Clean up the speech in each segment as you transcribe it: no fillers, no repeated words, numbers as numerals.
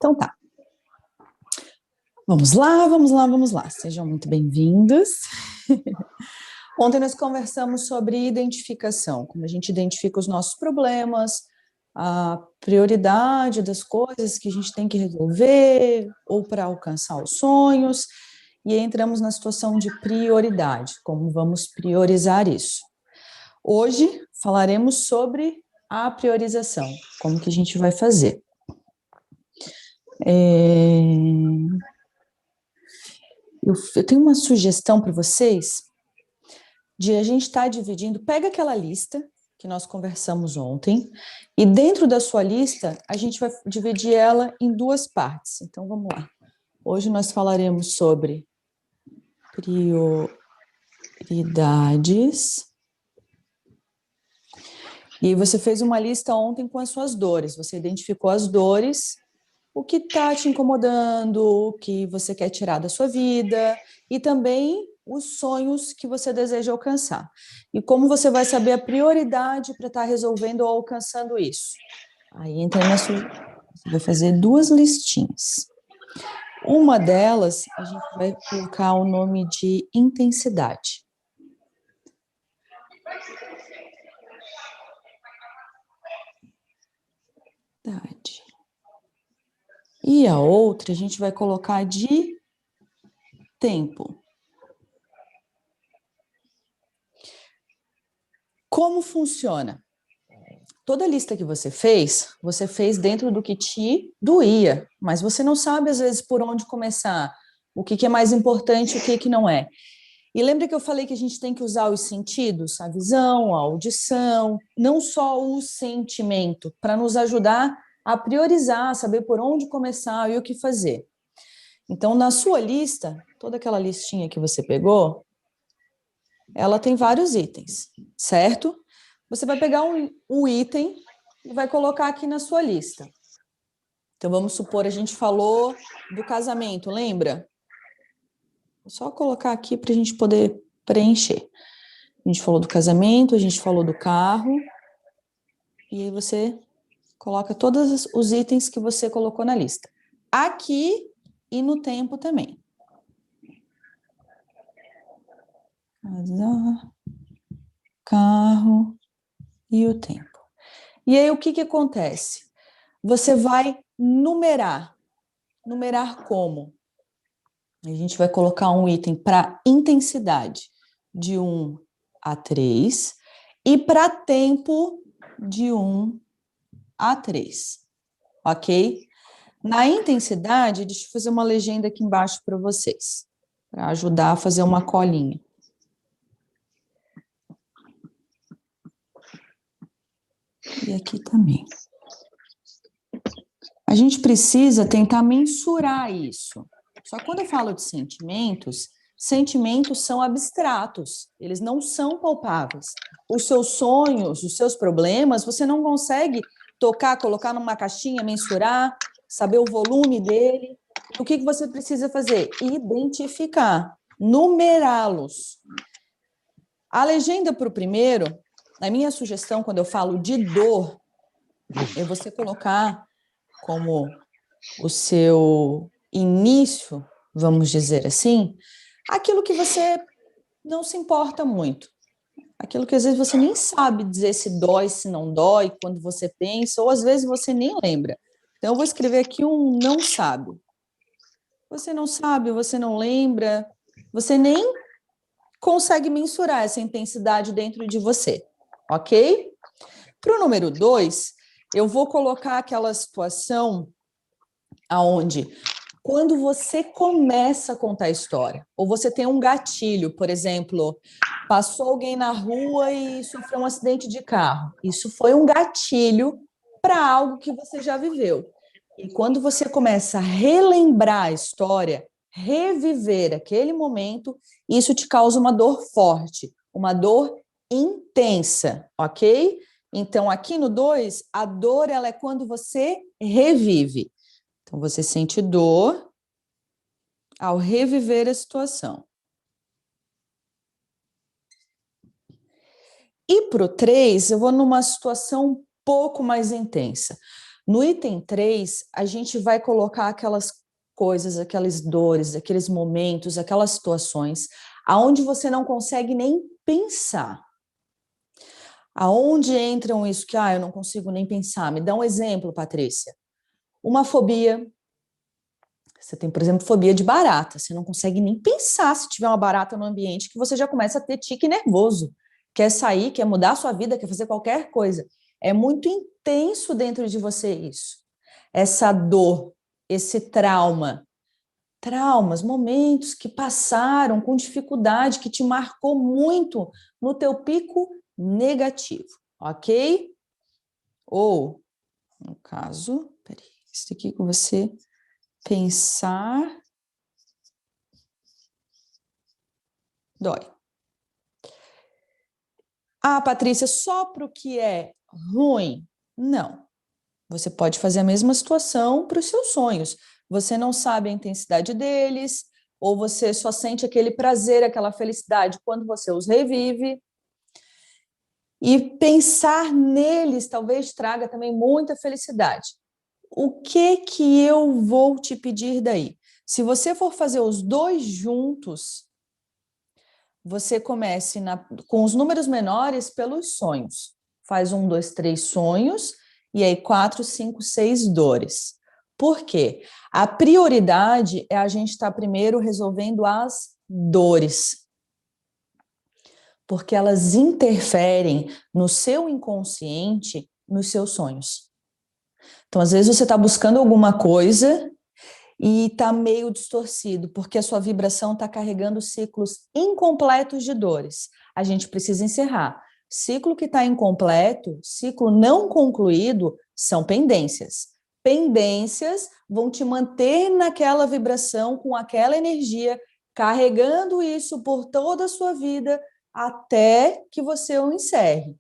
Então tá. Vamos lá, vamos lá, vamos lá. Sejam muito bem-vindos. Ontem nós conversamos sobre identificação, como a gente identifica os nossos problemas, a prioridade das coisas que a gente tem que resolver ou para alcançar os sonhos, e aí entramos na situação de prioridade, como vamos priorizar isso. Hoje falaremos sobre a priorização, como que a gente vai fazer. Eu tenho uma sugestão para vocês de a gente estar dividindo, pega aquela lista que nós conversamos ontem, e dentro da sua lista, a gente vai dividir ela em duas partes. Então, vamos lá. Hoje nós falaremos sobre prioridades. E você fez uma lista ontem com as suas dores, você identificou as dores, o que está te incomodando, o que você quer tirar da sua vida, e também os sonhos que você deseja alcançar. E como você vai saber a prioridade para estar resolvendo ou alcançando isso? Aí entra você vai fazer duas listinhas. Uma delas, a gente vai colocar o nome de intensidade. E a outra a gente vai colocar de tempo. Como funciona? Toda lista que você fez dentro do que te doía, mas você não sabe, às vezes, por onde começar, o que é mais importante, o que não é. E lembra que eu falei que a gente tem que usar os sentidos, a visão, a audição, não só o sentimento, para nos ajudar a priorizar, saber por onde começar e o que fazer. Então, na sua lista, toda aquela listinha que você pegou, ela tem vários itens, certo? Você vai pegar um item e vai colocar aqui na sua lista. Então, vamos supor, a gente falou do casamento, lembra? Vou só colocar aqui para a gente poder preencher. A gente falou do casamento, a gente falou do carro, e aí você coloca todos os itens que você colocou na lista. Aqui e no tempo também. Casar, carro e o tempo. E aí o que acontece? Você vai numerar. Numerar como? A gente vai colocar um item para intensidade de 1 a 3 e para tempo de 1 a 3, ok? Na intensidade, deixa eu fazer uma legenda aqui embaixo para vocês, para ajudar a fazer uma colinha. E aqui também. A gente precisa tentar mensurar isso. Só que quando eu falo de sentimentos, sentimentos são abstratos, eles não são palpáveis. Os seus sonhos, os seus problemas, você não consegue tocar, colocar numa caixinha, mensurar, saber o volume dele. O que você precisa fazer? Identificar, numerá-los. A legenda para o primeiro, a minha sugestão quando eu falo de dor, é você colocar como o seu início, vamos dizer assim, aquilo que você não se importa muito. Aquilo que às vezes você nem sabe dizer se dói, se não dói, quando você pensa, ou às vezes você nem lembra. Então, eu vou escrever aqui um não sabe. Você não sabe, você não lembra, você nem consegue mensurar essa intensidade dentro de você, ok? Para o número 2, eu vou colocar aquela situação aonde, quando você começa a contar a história, ou você tem um gatilho, por exemplo, passou alguém na rua e sofreu um acidente de carro. Isso foi um gatilho para algo que você já viveu. E quando você começa a relembrar a história, reviver aquele momento, isso te causa uma dor forte, uma dor intensa, ok? Então, aqui no 2, a dor ela é quando você revive. Então, você sente dor ao reviver a situação. E para o 3, eu vou numa situação um pouco mais intensa. No item 3, a gente vai colocar aquelas coisas, aquelas dores, aqueles momentos, aquelas situações aonde você não consegue nem pensar. Aonde entram isso que, eu não consigo nem pensar? Me dá um exemplo, Patrícia. Uma fobia. Você tem, por exemplo, fobia de barata. Você não consegue nem pensar se tiver uma barata no ambiente que você já começa a ter tique nervoso. Quer sair, quer mudar a sua vida, quer fazer qualquer coisa. É muito intenso dentro de você isso. Essa dor, esse trauma. Traumas, momentos que passaram com dificuldade, que te marcou muito no teu pico negativo, ok? Ou, no caso, peraí, isso aqui com você pensar, dói. Patrícia, só para o que é ruim? Não. Você pode fazer a mesma situação para os seus sonhos. Você não sabe a intensidade deles, ou você só sente aquele prazer, aquela felicidade quando você os revive. E pensar neles talvez traga também muita felicidade. O que eu vou te pedir daí? Se você for fazer os dois juntos, você comece com os números menores pelos sonhos. Faz 1, 2, 3 sonhos, e aí 4, 5, 6 dores. Por quê? A prioridade é a gente estar primeiro resolvendo as dores, porque elas interferem no seu inconsciente, nos seus sonhos. Então, às vezes você está buscando alguma coisa e está meio distorcido, porque a sua vibração está carregando ciclos incompletos de dores. A gente precisa encerrar. Ciclo que está incompleto, ciclo não concluído, são pendências. Pendências vão te manter naquela vibração, com aquela energia, carregando isso por toda a sua vida, até que você o encerre.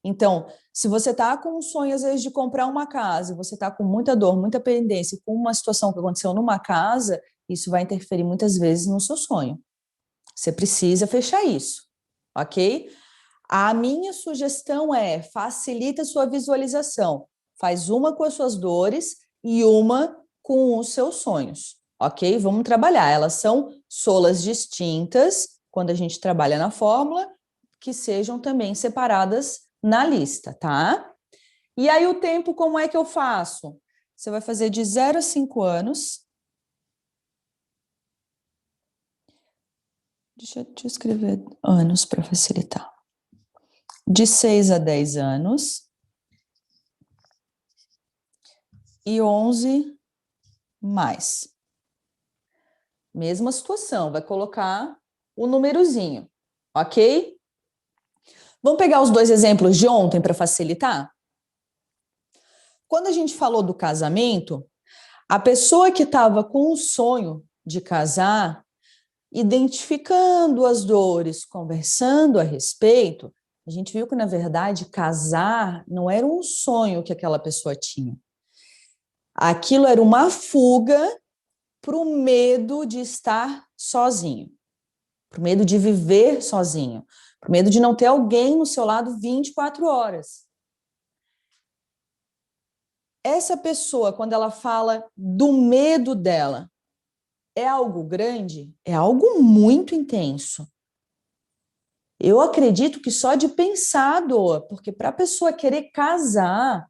Então, se você está com um sonho, às vezes, de comprar uma casa, você está com muita dor, muita pendência, com uma situação que aconteceu numa casa, isso vai interferir muitas vezes no seu sonho. Você precisa fechar isso, ok? A minha sugestão é, facilita a sua visualização. Faz uma com as suas dores e uma com os seus sonhos, ok? Vamos trabalhar. Elas são solas distintas, quando a gente trabalha na fórmula, que sejam também separadas na lista, tá? E aí o tempo, como é que eu faço? Você vai fazer de 0 a 5 anos. Deixa eu escrever anos para facilitar. De 6 a 10 anos. E 11 mais. Mesma situação, vai colocar o númerozinho, ok? Vamos pegar os dois exemplos de ontem para facilitar? Quando a gente falou do casamento, a pessoa que estava com o sonho de casar, identificando as dores, conversando a respeito, a gente viu que, na verdade, casar não era um sonho que aquela pessoa tinha. Aquilo era uma fuga para o medo de estar sozinho, para o medo de viver sozinho, para o medo de não ter alguém no seu lado 24 horas. Essa pessoa, quando ela fala do medo dela, é algo grande? É algo muito intenso. Eu acredito que só de pensar doa, porque para a pessoa querer casar,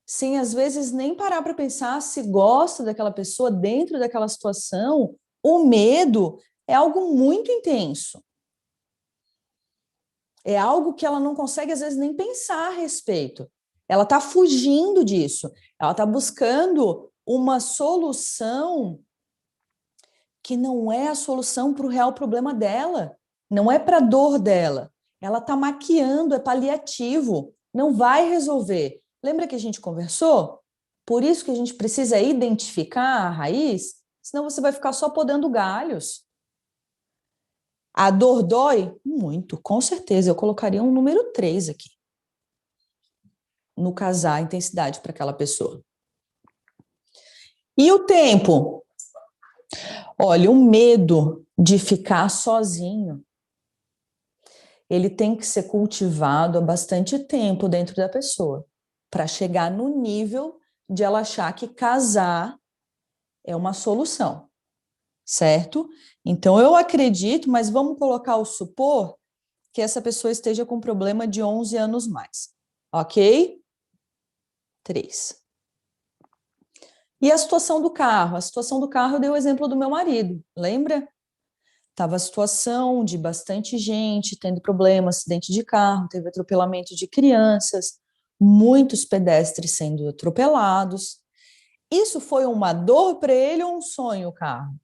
sem às vezes nem parar para pensar se gosta daquela pessoa dentro daquela situação, o medo é algo muito intenso. É algo que ela não consegue às vezes nem pensar a respeito. Ela está fugindo disso. Ela está buscando uma solução que não é a solução para o real problema dela. Não é para a dor dela. Ela está maquiando, é paliativo. Não vai resolver. Lembra que a gente conversou? Por isso que a gente precisa identificar a raiz, senão você vai ficar só podando galhos. A dor dói? Muito, com certeza. Eu colocaria um número 3 aqui. No casar, a intensidade para aquela pessoa. E o tempo? Olha, o medo de ficar sozinho, ele tem que ser cultivado há bastante tempo dentro da pessoa. para chegar no nível de ela achar que casar é uma solução, certo? Então, eu acredito, mas vamos colocar o supor que essa pessoa esteja com problema de 11 anos mais, ok? 3. E a situação do carro? A situação do carro eu dei o exemplo do meu marido, lembra? Tava a situação de bastante gente tendo problema, acidente de carro, teve atropelamento de crianças, muitos pedestres sendo atropelados. Isso foi uma dor para ele ou um sonho, o carro?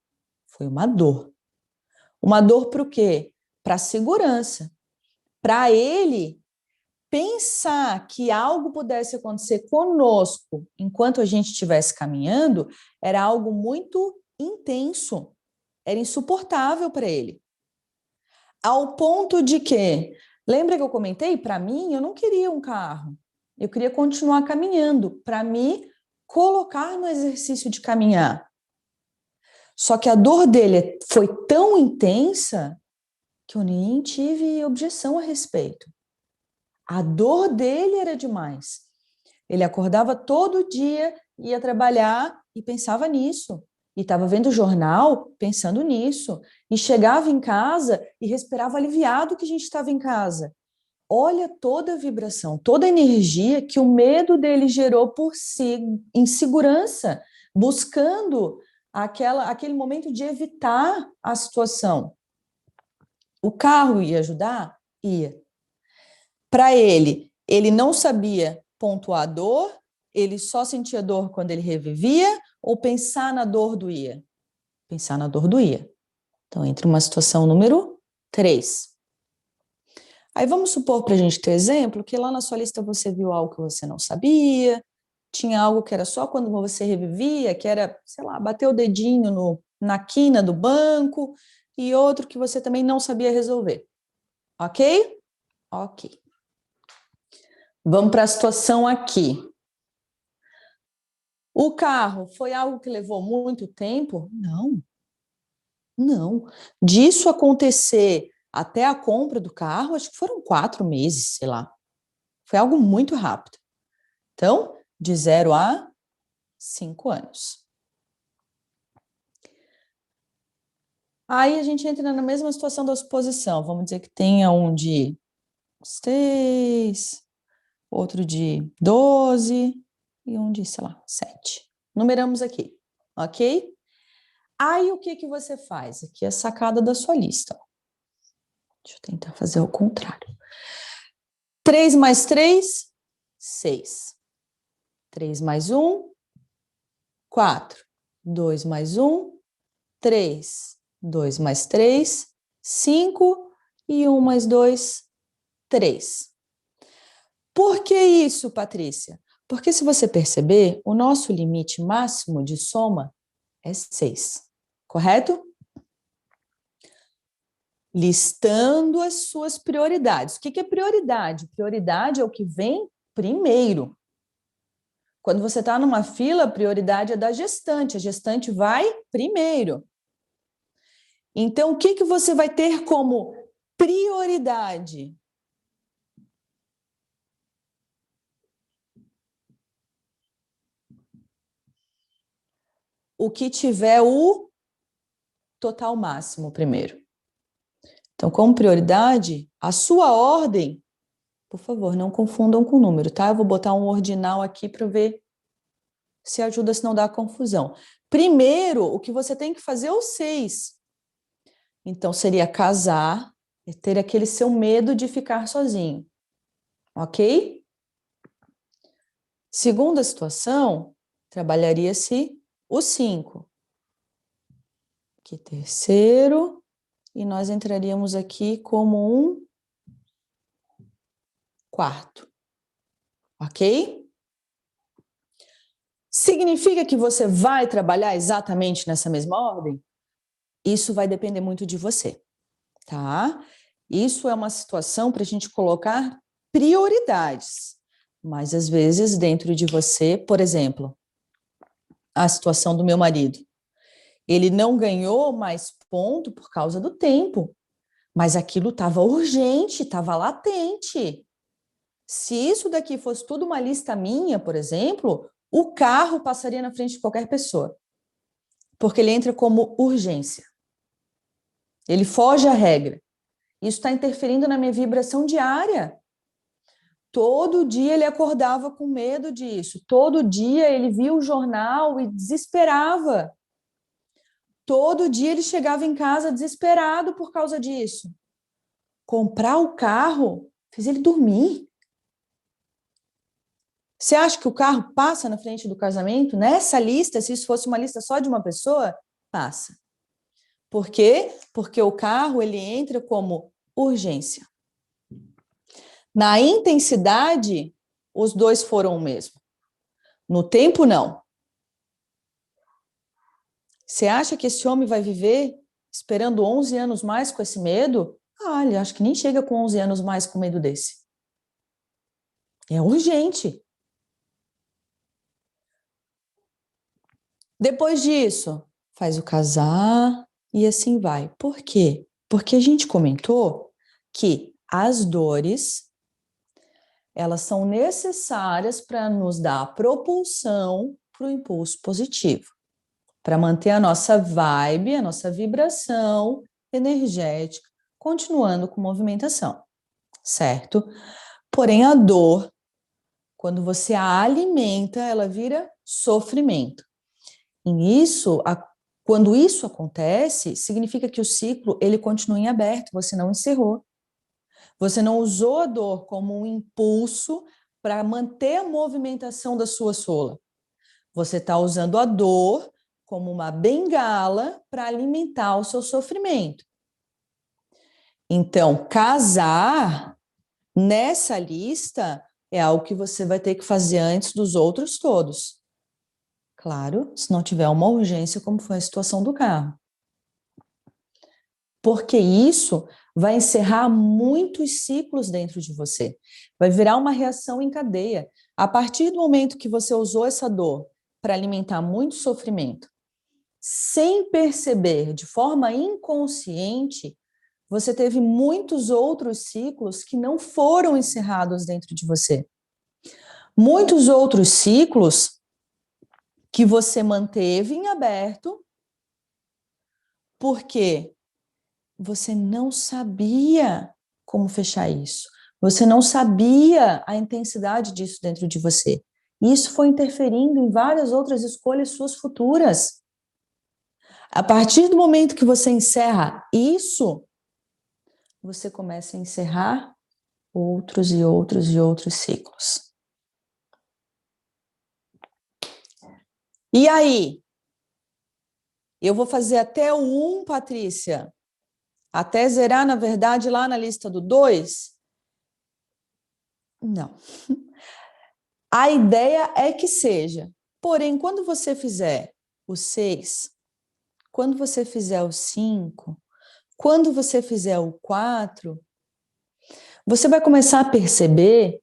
Foi uma dor. Uma dor para o quê? Para a segurança. Para ele pensar que algo pudesse acontecer conosco enquanto a gente estivesse caminhando era algo muito intenso, era insuportável para ele. Ao ponto de que, lembra que eu comentei? Para mim, eu não queria um carro, eu queria continuar caminhando, para me colocar no exercício de caminhar. Só que a dor dele foi tão intensa que eu nem tive objeção a respeito. A dor dele era demais. Ele acordava todo dia, ia trabalhar e pensava nisso. E estava vendo o jornal pensando nisso. E chegava em casa e respirava aliviado que a gente estava em casa. Olha toda a vibração, toda a energia que o medo dele gerou por si, insegurança, buscando aquele momento de evitar a situação. O carro ia ajudar? Ia. Para ele não sabia pontuar a dor, ele só sentia dor quando ele revivia, ou pensar na dor doía? Pensar na dor doía. Então, entre uma situação número 3. Aí vamos supor, para a gente ter exemplo, que lá na sua lista você viu algo que você não sabia, tinha algo que era só quando você revivia, que era, sei lá, bater o dedinho na quina do banco, e outro que você também não sabia resolver. Ok? Ok. Vamos para a situação aqui. O carro foi algo que levou muito tempo? Não. Não. Disso acontecer até a compra do carro, acho que foram 4 meses, sei lá. Foi algo muito rápido. Então, de 0 a 5 anos. Aí a gente entra na mesma situação da suposição. Vamos dizer que tenha um de 6, outro de 12 e um de, sei lá, 7. Numeramos aqui, ok? Aí o que você faz? Aqui é a sacada da sua lista. Deixa eu tentar fazer o contrário. 3 mais 3, 6. 3 mais 1, 4. 2 mais 1, 3. 2 mais 3, 5. E 1 mais 2, 3. Por que isso, Patrícia? Porque se você perceber, o nosso limite máximo de soma é 6. Correto? Listando as suas prioridades. O que é prioridade? Prioridade é o que vem primeiro. Quando você está numa fila, a prioridade é da gestante. A gestante vai primeiro. Então, o que você vai ter como prioridade? O que tiver o total máximo primeiro. Então, como prioridade, a sua ordem, por favor, não confundam com o número, tá? Eu vou botar um ordinal aqui para ver se ajuda, se não dá confusão. Primeiro, o que você tem que fazer é o 6. Então, seria casar e ter aquele seu medo de ficar sozinho. Ok? Segunda situação, trabalharia-se o 5. Que terceiro, e nós entraríamos aqui como um quarto. Ok? Significa que você vai trabalhar exatamente nessa mesma ordem? Isso vai depender muito de você, tá? Isso é uma situação para a gente colocar prioridades. Mas, às vezes, dentro de você, por exemplo, a situação do meu marido. Ele não ganhou mais ponto por causa do tempo, mas aquilo estava urgente, estava latente. Se isso daqui fosse tudo uma lista minha, por exemplo, o carro passaria na frente de qualquer pessoa, porque ele entra como urgência. Ele foge à regra. Isso está interferindo na minha vibração diária. Todo dia ele acordava com medo disso. Todo dia ele via o jornal e desesperava. Todo dia ele chegava em casa desesperado por causa disso. Comprar o carro fez ele dormir. Você acha que o carro passa na frente do casamento? Nessa lista, se isso fosse uma lista só de uma pessoa, passa. Por quê? Porque o carro ele entra como urgência. Na intensidade, os dois foram o mesmo. No tempo, não. Você acha que esse homem vai viver esperando 11 anos mais com esse medo? Ele acho que nem chega com 11 anos mais com medo desse. É urgente. Depois disso, faz o casar e assim vai. Por quê? Porque a gente comentou que as dores, elas são necessárias para nos dar a propulsão para o impulso positivo, para manter a nossa vibe, a nossa vibração energética, continuando com movimentação, certo? Porém, a dor, quando você a alimenta, ela vira sofrimento. Quando isso acontece, significa que o ciclo ele continua em aberto, você não encerrou. Você não usou a dor como um impulso para manter a movimentação da sua sola. Você está usando a dor como uma bengala para alimentar o seu sofrimento. Então, casar nessa lista é algo que você vai ter que fazer antes dos outros todos. Claro, se não tiver uma urgência, como foi a situação do carro. Porque isso vai encerrar muitos ciclos dentro de você. Vai virar uma reação em cadeia. A partir do momento que você usou essa dor para alimentar muito sofrimento, sem perceber, de forma inconsciente, você teve muitos outros ciclos que não foram encerrados dentro de você. Muitos outros ciclos que você manteve em aberto, porque você não sabia como fechar isso. Você não sabia a intensidade disso dentro de você. E isso foi interferindo em várias outras escolhas suas futuras. A partir do momento que você encerra isso, você começa a encerrar outros e outros e outros ciclos. E aí? Eu vou fazer até o 1, Patrícia? Até zerar, na verdade, lá na lista do 2? Não. A ideia é que seja. Porém, quando você fizer o 6, quando você fizer o 5, quando você fizer o 4, você vai começar a perceber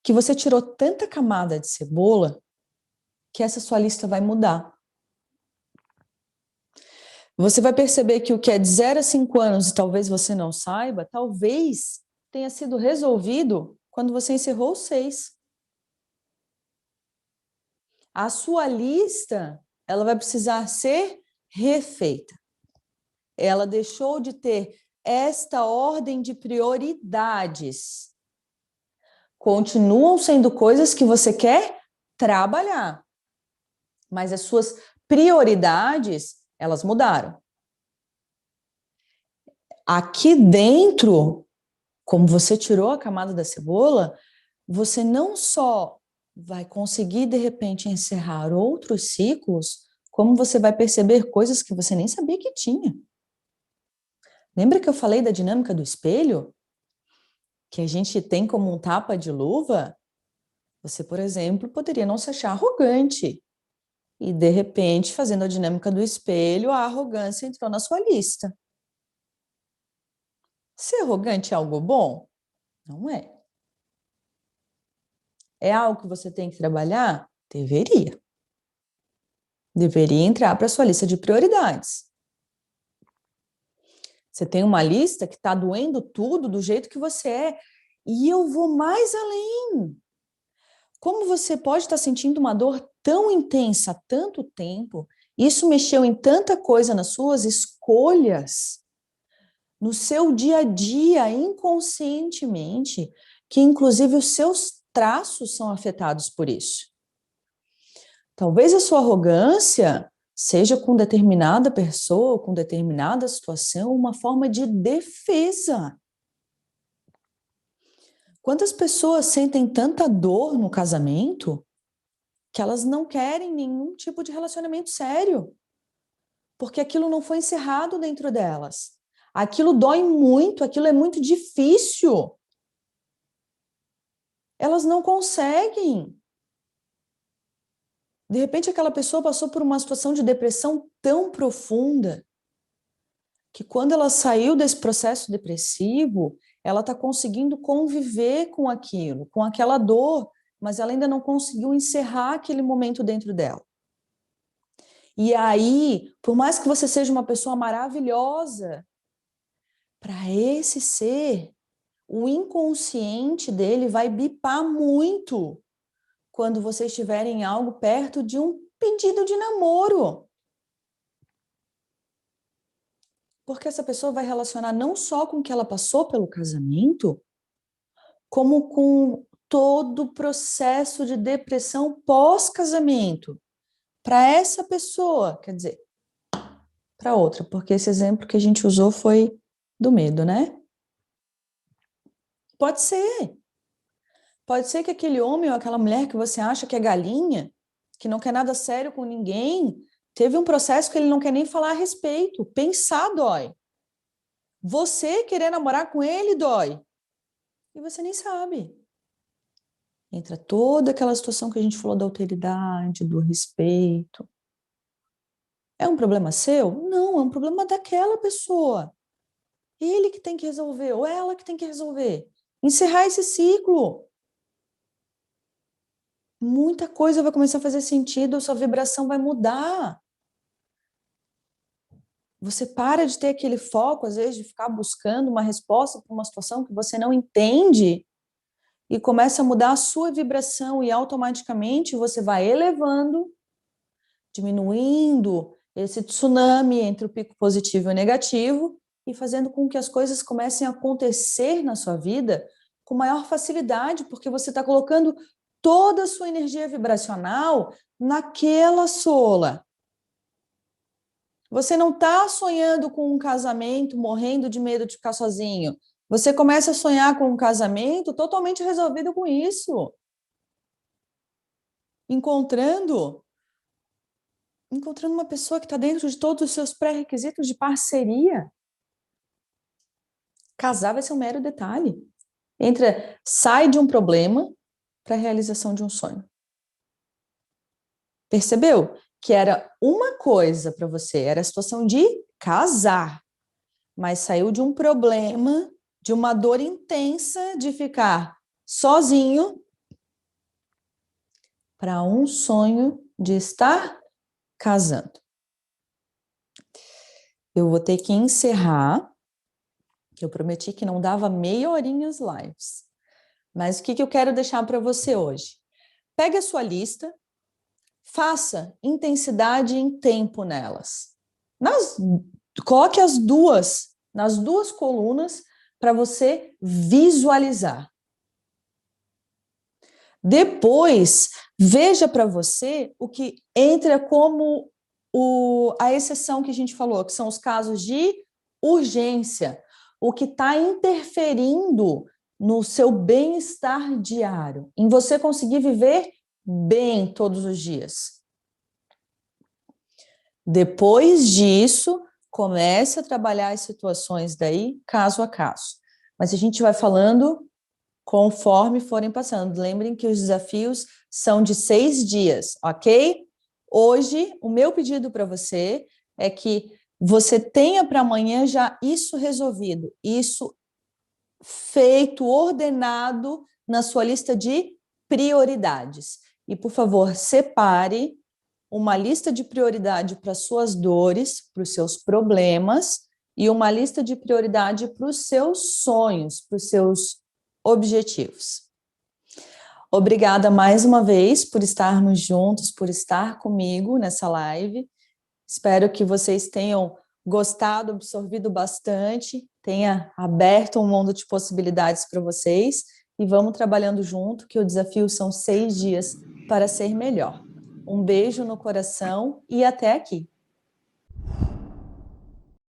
que você tirou tanta camada de cebola que essa sua lista vai mudar. Você vai perceber que o que é de 0 a 5 anos e talvez você não saiba, talvez tenha sido resolvido quando você encerrou o 6. A sua lista, ela vai precisar ser refeita. Ela deixou de ter esta ordem de prioridades. Continuam sendo coisas que você quer trabalhar, mas as suas prioridades, elas mudaram. Aqui dentro, como você tirou a camada da cebola, você não só vai conseguir, de repente, encerrar outros ciclos, como você vai perceber coisas que você nem sabia que tinha. Lembra que eu falei da dinâmica do espelho? Que a gente tem como um tapa de luva? Você, por exemplo, poderia não se achar arrogante. E, de repente, fazendo a dinâmica do espelho, a arrogância entrou na sua lista. Ser arrogante é algo bom? Não é. É algo que você tem que trabalhar? Deveria. Deveria entrar para a sua lista de prioridades. Você tem uma lista que está doendo tudo do jeito que você é. E eu vou mais além. Como você pode estar sentindo uma dor tão intensa há tanto tempo, isso mexeu em tanta coisa nas suas escolhas, no seu dia a dia, inconscientemente, que inclusive os seus traços são afetados por isso. Talvez a sua arrogância seja com determinada pessoa, com determinada situação, uma forma de defesa. Quantas pessoas sentem tanta dor no casamento que elas não querem nenhum tipo de relacionamento sério, porque aquilo não foi encerrado dentro delas. Aquilo dói muito, aquilo é muito difícil. Elas não conseguem. De repente, aquela pessoa passou por uma situação de depressão tão profunda que quando ela saiu desse processo depressivo, ela está conseguindo conviver com aquilo, com aquela dor, mas ela ainda não conseguiu encerrar aquele momento dentro dela. E aí, por mais que você seja uma pessoa maravilhosa, para esse ser, o inconsciente dele vai bipar muito quando vocês estiverem algo perto de um pedido de namoro. Porque essa pessoa vai relacionar não só com o que ela passou pelo casamento, como com todo o processo de depressão pós-casamento. Para essa pessoa, quer dizer, para outra, porque esse exemplo que a gente usou foi do medo, né? Pode ser. Pode ser que aquele homem ou aquela mulher que você acha que é galinha, que não quer nada sério com ninguém, teve um processo que ele não quer nem falar a respeito. Pensar dói. Você querer namorar com ele dói. E você nem sabe. Entra toda aquela situação que a gente falou da alteridade, do respeito. É um problema seu? Não, é um problema daquela pessoa. Ele que tem que resolver, ou ela que tem que resolver. Encerrar esse ciclo. Muita coisa vai começar a fazer sentido, sua vibração vai mudar. Você para de ter aquele foco, às vezes, de ficar buscando uma resposta para uma situação que você não entende e começa a mudar a sua vibração e automaticamente você vai elevando, diminuindo esse tsunami entre o pico positivo e o negativo e fazendo com que as coisas comecem a acontecer na sua vida com maior facilidade, porque você está colocando toda a sua energia vibracional naquela sola. Você não está sonhando com um casamento, morrendo de medo de ficar sozinho. Você começa a sonhar com um casamento totalmente resolvido com isso. Encontrando uma pessoa que está dentro de todos os seus pré-requisitos de parceria. Casar vai ser um mero detalhe. Sai de um problema para a realização de um sonho. Percebeu? Que era uma coisa para você, era a situação de casar, mas saiu de um problema, de uma dor intensa de ficar sozinho para um sonho de estar casando. Eu vou ter que encerrar, eu prometi que não dava meia horinha as lives, mas o que eu quero deixar para você hoje? Pegue a sua lista, faça intensidade em tempo nelas. Coloque nas duas colunas para você visualizar. Depois, veja para você o que entra como a exceção que a gente falou, que são os casos de urgência, o que está interferindo no seu bem-estar diário, em você conseguir viver bem todos os dias. Depois disso, comece a trabalhar as situações daí, caso a caso. Mas a gente vai falando conforme forem passando. Lembrem que os desafios são de 6 dias, ok? Hoje, o meu pedido para você é que você tenha para amanhã já isso resolvido, isso feito, ordenado na sua lista de prioridades. E, por favor, separe uma lista de prioridade para suas dores, para os seus problemas, e uma lista de prioridade para os seus sonhos, para os seus objetivos. Obrigada mais uma vez por estarmos juntos, por estar comigo nessa live. Espero que vocês tenham gostado, absorvido bastante, tenha aberto um mundo de possibilidades para vocês e vamos trabalhando junto, que o desafio são 6 dias para ser melhor. Um beijo no coração e até aqui.